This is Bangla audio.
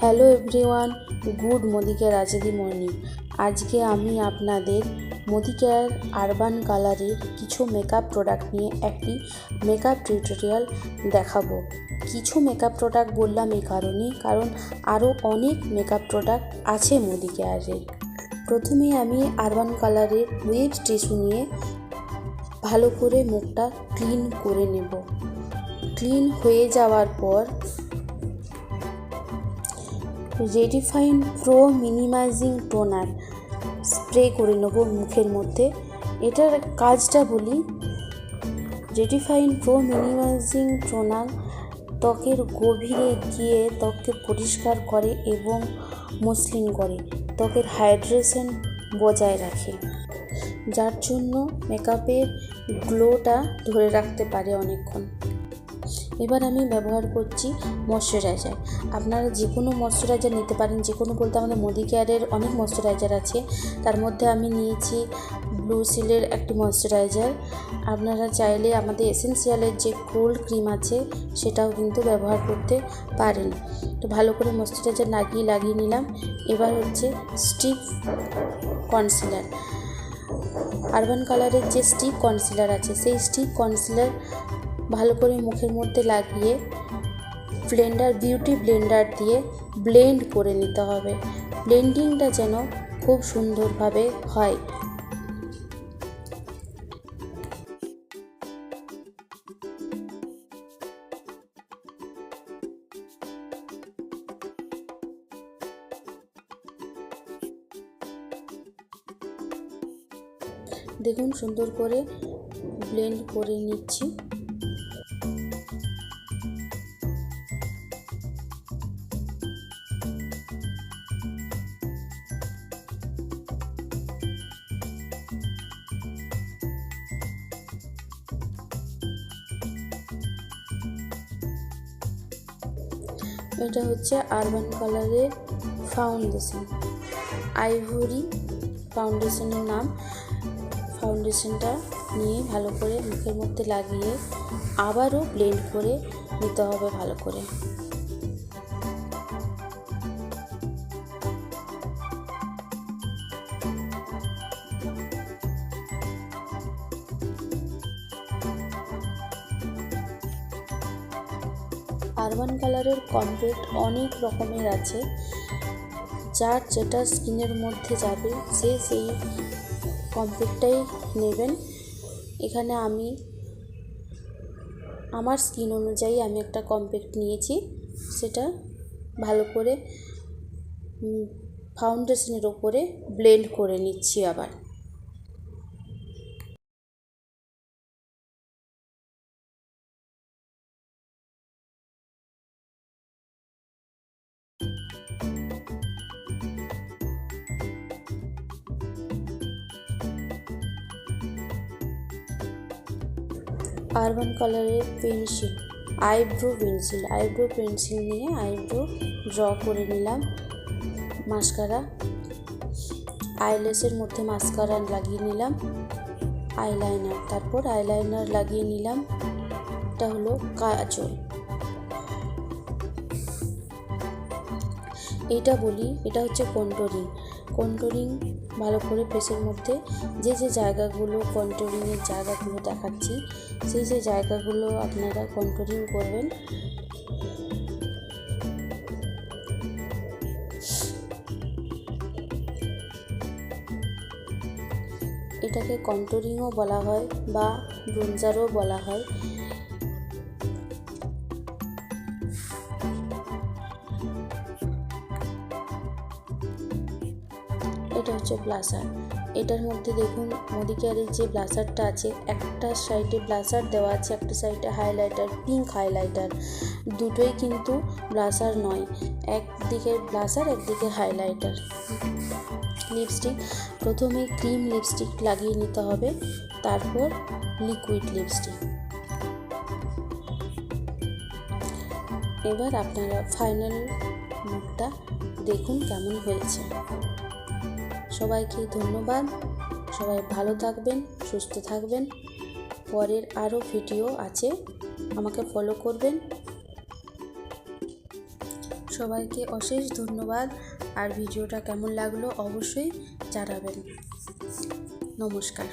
Hello everyone, good Modicare Azadi morning. আজকে আমি আপনাদের মোদিকেয়ার আরবান কালারের কিছু মেকআপ প্রোডাক্ট নিয়ে একটি মেকআপ টিউটোরিয়াল দেখাবো। কিছু মেকআপ প্রোডাক্ট বললাম এই কারণ আরও অনেক মেকআপ প্রোডাক্ট আছে মোদিকেয়ারের। প্রথমে আমি আরবান কালারের ওয়েভ টিস্যু নিয়ে ভালো করে মুখটা ক্লিন করে নেব। ক্লিন হয়ে যাওয়ার পর রেডিফাইন প্রো মিনিমাইজিং টোনার স্প্রে করে নেব মুখের মধ্যে। এটার কাজটা বলি, রেডিফাইন প্রো মিনিমাইজিং টোনার ত্বকের গভীরে গিয়ে ত্বককে পরিষ্কার করে এবং মসৃণ করে, ত্বকের হাইড্রেশন বজায় রাখে, যার জন্য মেকআপের গ্লোটা ধরে রাখতে পারে অনেকক্ষণ। এবার আমি ব্যবহার করছি ময়শ্চারাইজার। আপনারা যে কোনো ময়শ্চারাইজার নিতে পারেন, যে কোনো বলতে আমাদের মোদিকেয়ারের অনেক ময়শ্চারাইজার আছে, তার মধ্যে আমি নিয়েছি ব্লু সিলের একটি ময়শ্চারাইজার। আপনারা চাইলে আমাদের এসেন্সিয়ালের যে কোল্ড ক্রিম আছে সেটাও কিন্তু ব্যবহার করতে পারেন। তো ভালো করে ময়শ্চারাইজার লাগিয়ে নিলাম। এবার হচ্ছে স্টিক কনসিলার। আরবান কালারের যে স্টিক কনসিলার আছে সেই স্টিক কনসিলার ভালো করে মুখের মধ্যে লাগিয়ে বিউটি ব্লেন্ডার দিয়ে ব্লেন্ড করে নিতে হবে। ব্লেন্ডিংটা যেন খুব সুন্দরভাবে হয়। দেখুন সুন্দর করে ব্লেন্ড করে নিচ্ছি। এটা হচ্ছে আরবান কালারের ফাউন্ডেশন, আইভরি ফাউন্ডেশনের নাম। ফাউন্ডেশনটা নিয়ে ভালো করে মুখের মধ্যে লাগিয়ে আবারও ব্লেন্ড করে নিতে হবে ভালো করে। আরবান কালারের কম্প্যাক্ট অনেক রকমের আছে, যার যেটা স্কিনের মধ্যে যাবে সে সেই কম্প্যাক্টটাই নেবেন। এখানে আমি আমার স্কিন অনুযায়ী আমি একটা কম্প্যাক্ট নিয়েছি, সেটা ভালো করে ফাউন্ডেশনের ওপরে ব্লেন্ড করে নিচ্ছি। আবার আরবান কালারের পেন্সিল, আইব্রো পেন্সিল নিয়ে আইব্রো ড্র করে নিলাম। মাস্কারা, আইল্যাশের মধ্যে মাস্কারা লাগিয়ে নিলাম। আইলাইনার, তারপর আইলাইনার লাগিয়ে নিলাম। এটা হলো কাজল। এটা বলি, এটা হচ্ছে কন্ট্রোলিং ভালো করে ফেসের মধ্যে যে জায়গাগুলো কন্ট্রোলিংয়ের জায়গাগুলো দেখাচ্ছি সেই জায়গাগুলো আপনারা কন্ট্রোলিং করবেন। এটাকে কন্ট্রোলিংও বলা হয় বা ব্রোঞ্জারও বলা হয়। এটা হচ্ছে ব্লাশার। এটার মধ্যে দেখুন মোদিকেয়ারের যে ব্লাশারটা আছে, একটা সাইডে ব্লাশার দেওয়া আছে, একটা সাইডে হাইলাইটার, পিঙ্ক হাইলাইটার। দুটোই কিন্তু ব্লাশার নয়, একদিকে ব্লাশার একদিকে হাইলাইটার। লিপস্টিক, প্রথমে ক্রিম লিপস্টিক লাগিয়ে নিতে হবে, তারপর লিকুইড লিপস্টিক। এবার আপনারা ফাইনাল মুখটা দেখুন কেমন হয়েছে। সবাইকে ধন্যবাদ। সবাই ভালো থাকবেন, সুস্থ থাকবেন। পরের আরও ভিডিও আছে, আমাকে ফলো করবেন। সবাইকে অশেষ ধন্যবাদ। আর ভিডিওটা কেমন লাগলো অবশ্যই জানাবেন। নমস্কার।